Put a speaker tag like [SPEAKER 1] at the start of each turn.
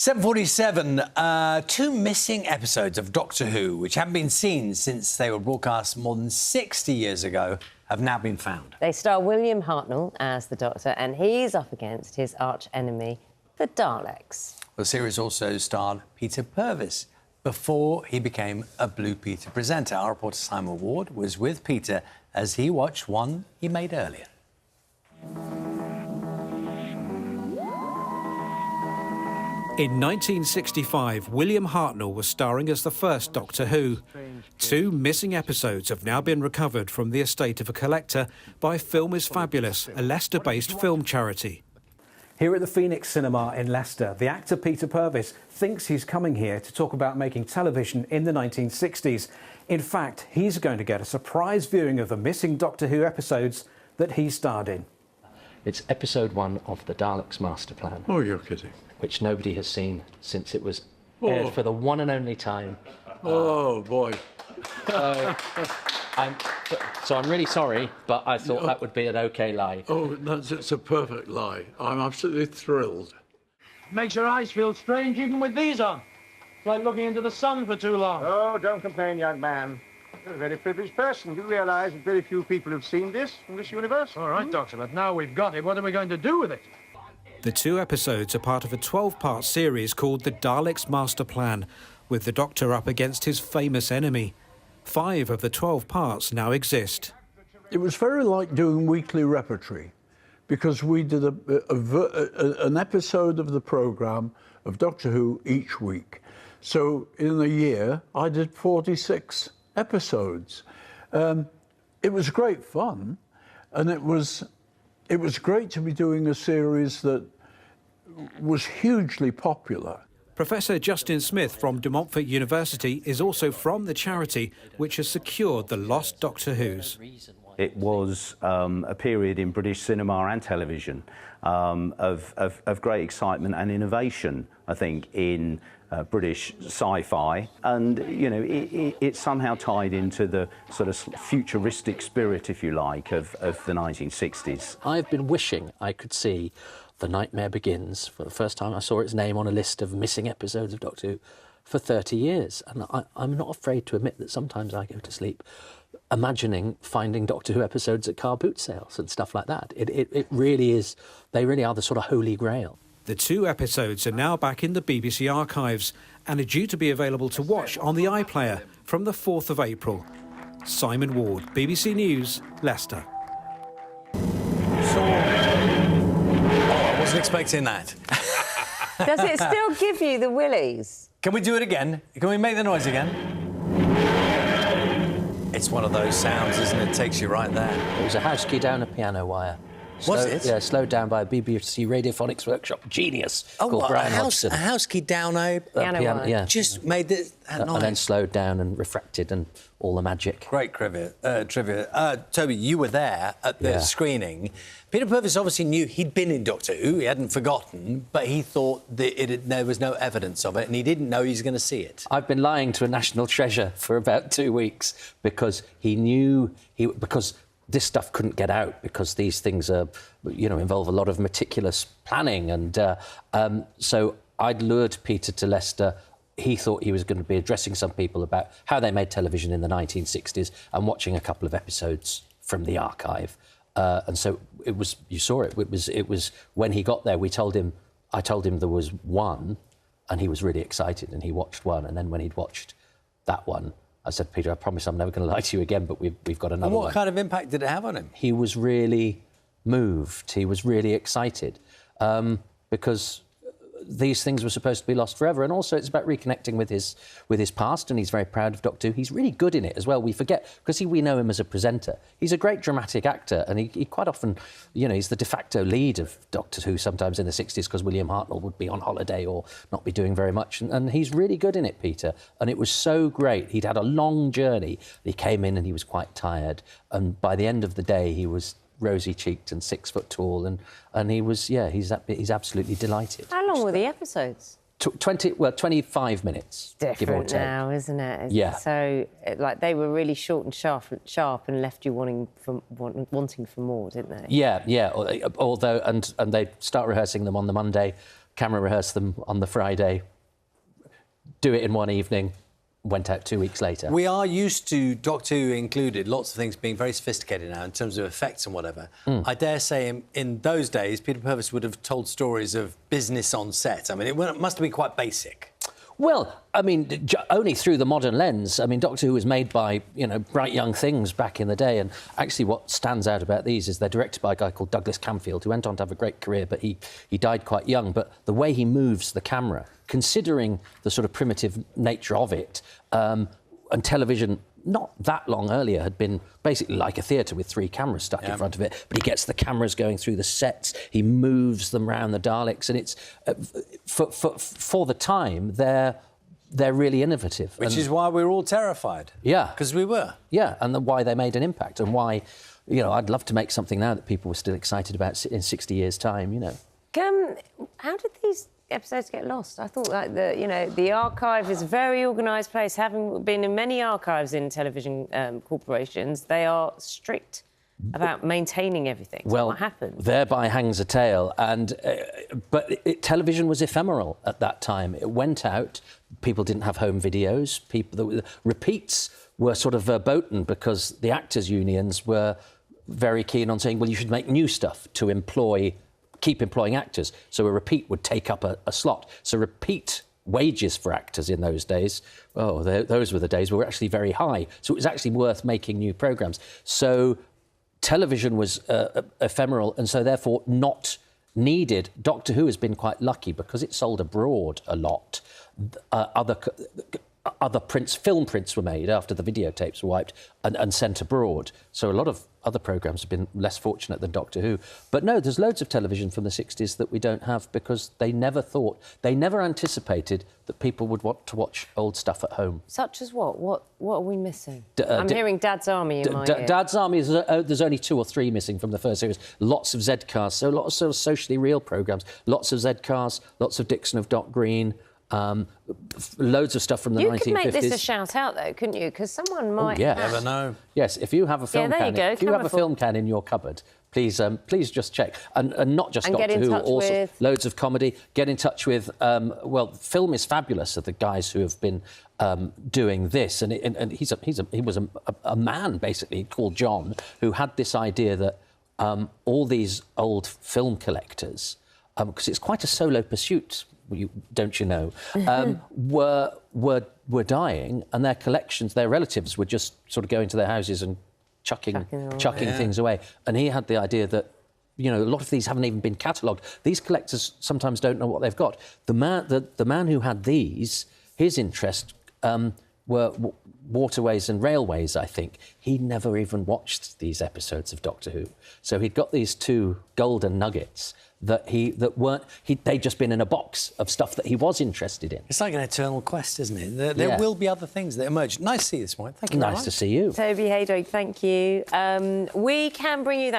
[SPEAKER 1] 7:47, two missing episodes of Doctor Who, which haven't been seen since they were broadcast more than 60 years ago, have now been found.
[SPEAKER 2] They star William Hartnell as the Doctor, and he's up against his arch-enemy, the Daleks.
[SPEAKER 1] The series also starred Peter Purves before he became a Blue Peter presenter. Our reporter Simon Ward was with Peter as he watched one he made earlier.
[SPEAKER 3] In 1965, William Hartnell was starring as the first Doctor Who. Two missing episodes have now been recovered from the estate of a collector by Film is Fabulous, a Leicester-based film charity.
[SPEAKER 4] Here at the Phoenix Cinema in Leicester, the actor Peter Purves thinks he's coming here to talk about making television in the 1960s. In fact, he's going to get a surprise viewing of the missing Doctor Who episodes that he starred in.
[SPEAKER 5] It's episode 1 of the Daleks Master Plan.
[SPEAKER 6] Oh, you're kidding.
[SPEAKER 5] Which nobody has seen since it was aired for the one and only time.
[SPEAKER 6] Oh, boy.
[SPEAKER 5] So I'm really sorry, but I thought that would be an OK lie.
[SPEAKER 6] Oh, it's a perfect lie. I'm absolutely thrilled.
[SPEAKER 7] Makes your eyes feel strange even with these on. It's like looking into the sun for too long.
[SPEAKER 8] Oh, don't complain, young man. You're a very privileged person. You realise that very few people have seen this in this universe?
[SPEAKER 7] All right, Doctor, but now we've got it, what are we going to do with it?
[SPEAKER 3] The two episodes are part of a 12-part series called the Daleks Master Plan, with the Doctor up against his famous enemy. 5 of the 12 parts now exist.
[SPEAKER 6] It was very like doing weekly repertory, because we did an episode of the programme of Doctor Who each week. So in a year, I did 46 episodes. It was great fun, and it was great to be doing a series that was hugely popular.
[SPEAKER 3] Professor Justin Smith from De Montfort University is also from the charity which has secured the lost Doctor Who's.
[SPEAKER 9] It was a period in British cinema and television of great excitement and innovation, I think, in British sci-fi, and you know it somehow tied into the sort of futuristic spirit, if you like, of the 1960s.
[SPEAKER 5] I've been wishing I could see The Nightmare Begins for the first time. I saw its name on a list of missing episodes of Doctor Who for 30 years, and I'm not afraid to admit that sometimes I go to sleep imagining finding Doctor Who episodes at car boot sales and stuff like that. It really is, they really are the sort of holy grail.
[SPEAKER 3] The 2 episodes are now back in the BBC archives and are due to be available to watch on the iPlayer from the 4th of April. Simon Ward, BBC News, Leicester.
[SPEAKER 1] I wasn't expecting that.
[SPEAKER 2] Does it still give you the willies?
[SPEAKER 1] Can we do it again? Can we make the noise again? It's one of those sounds, isn't it? Takes you right there.
[SPEAKER 5] It was a house key down a piano wire.
[SPEAKER 1] Was it?
[SPEAKER 5] Yeah, slowed down by a BBC Radiophonics Workshop genius called
[SPEAKER 1] what,
[SPEAKER 5] Brian
[SPEAKER 1] a house key down a
[SPEAKER 2] piano wire.
[SPEAKER 5] Yeah.
[SPEAKER 1] Just made that noise.
[SPEAKER 5] And then slowed down and refracted and all the magic.
[SPEAKER 1] Great trivia. Toby, you were there at the screening. Peter Purves obviously knew he'd been in Doctor Who, he hadn't forgotten, but he thought that there was no evidence of it, and he didn't know he was going to see it.
[SPEAKER 5] I've been lying to a national treasure for about 2 weeks because he knew because this stuff couldn't get out because these things are, involve a lot of meticulous planning, and so I'd lured Peter to Leicester. He thought he was going to be addressing some people about how they made television in the 1960s and watching a couple of episodes from the archive. And so it was. You saw it. It was when he got there. I told him there was one, and he was really excited, and he watched one, and then when he'd watched that one, I said, Peter, I promise I'm never going to lie to you again, but we've got another one.
[SPEAKER 1] And what kind of impact did it have on him?
[SPEAKER 5] He was really moved. He was really excited because these things were supposed to be lost forever, and also it's about reconnecting with his past, and he's very proud of Doctor Who. He's really good in it as well. We forget, because we know him as a presenter. He's a great dramatic actor, and he quite often, he's the de facto lead of Doctor Who sometimes in the 60s, because William Hartnell would be on holiday or not be doing very much, and he's really good in it, Peter, and it was so great. He'd had a long journey. He came in and he was quite tired, and by the end of the day he was rosy-cheeked and 6 foot tall, and he was, he's absolutely delighted.
[SPEAKER 2] How long were the episodes?
[SPEAKER 5] 25 minutes, give or
[SPEAKER 2] Different
[SPEAKER 5] take.
[SPEAKER 2] now, isn't it?
[SPEAKER 5] Yeah.
[SPEAKER 2] So, they were really short and sharp, and left you wanting for more, didn't they?
[SPEAKER 5] Yeah. Although, and they start rehearsing them on the Monday camera rehearsed them on the Friday, do it in one evening, went out 2 weeks later.
[SPEAKER 1] We are used to, Doctor Who included, lots of things being very sophisticated now in terms of effects and whatever. I dare say in those days, Peter Purves would have told stories of business on set. I mean, it must have been quite basic.
[SPEAKER 5] Well, I mean, only through the modern lens. I mean, Doctor Who was made by, you know, bright young things back in the day, and actually what stands out about these is they're directed by a guy called Douglas Camfield, who went on to have a great career, but he died quite young. But the way he moves the camera, considering the sort of primitive nature of it, and television not that long earlier had been basically like a theatre with 3 cameras stuck in front of it, but he gets the cameras going through the sets, he moves them around the Daleks, and it's for the time they're really innovative.
[SPEAKER 1] Which is why we were all terrified.
[SPEAKER 5] Yeah.
[SPEAKER 1] Because we were.
[SPEAKER 5] Yeah, and why they made an impact, and why, you know, I'd love to make something now that people were still excited about in 60 years' time, you know.
[SPEAKER 2] How did these episodes get lost? I thought like the archive is a very organised place. Having been in many archives in television corporations, they are strict about maintaining everything.
[SPEAKER 5] Well,
[SPEAKER 2] what happened?
[SPEAKER 5] Thereby hangs a tale, and but television was ephemeral at that time. It went out. People didn't have home videos. The repeats were sort of verboten because the actors' unions were very keen on saying, well, you should make new stuff to keep employing actors. So a repeat would take up a slot. So repeat wages for actors in those days, those were the days were actually very high. So it was actually worth making new programmes. So television was ephemeral and so therefore not needed. Doctor Who has been quite lucky because it sold abroad a lot. Other film prints were made after the videotapes were wiped and sent abroad. So a lot of other programmes have been less fortunate than Doctor Who. But no, there's loads of television from the 60s that we don't have because they never anticipated that people would want to watch old stuff at home.
[SPEAKER 2] Such as what? What are we missing? I'm hearing Dad's Army in my ear.
[SPEAKER 5] Dad's Army, there's only 2 or 3 missing from the first series. Lots of Z-Cars, so lots of socially real programmes. Lots of Z-Cars, lots of Dixon of Dock Green. Loads of stuff from the 1950s.
[SPEAKER 2] You could make this a shout-out, though, couldn't you? Because someone might...
[SPEAKER 5] yes.
[SPEAKER 1] Never know.
[SPEAKER 5] Yes, if you have a film can...
[SPEAKER 2] If
[SPEAKER 5] you have a film can in your cupboard, please just check. And not just Doctor Who, also loads of comedy. Get in touch with... Film is Fabulous are the guys who have been doing this. And he was a man, basically, called John, who had this idea that all these old film collectors, because it's quite a solo pursuit, don't you know, were dying, and their collections, their relatives would just sort of go into their houses and chucking things away. And he had the idea that, you know, a lot of these haven't even been catalogued. These collectors sometimes don't know what they've got. The man who had these, his interest were waterways and railways, I think. He never even watched these episodes of Doctor Who. So he'd got these 2 golden nuggets they'd just been in a box of stuff that he was interested in.
[SPEAKER 1] It's like an eternal quest, isn't it? There will be other things that emerge. Nice to see you this morning. Thank you very much.
[SPEAKER 5] Nice to see you.
[SPEAKER 2] Toby Hadoke, thank you. We can bring you that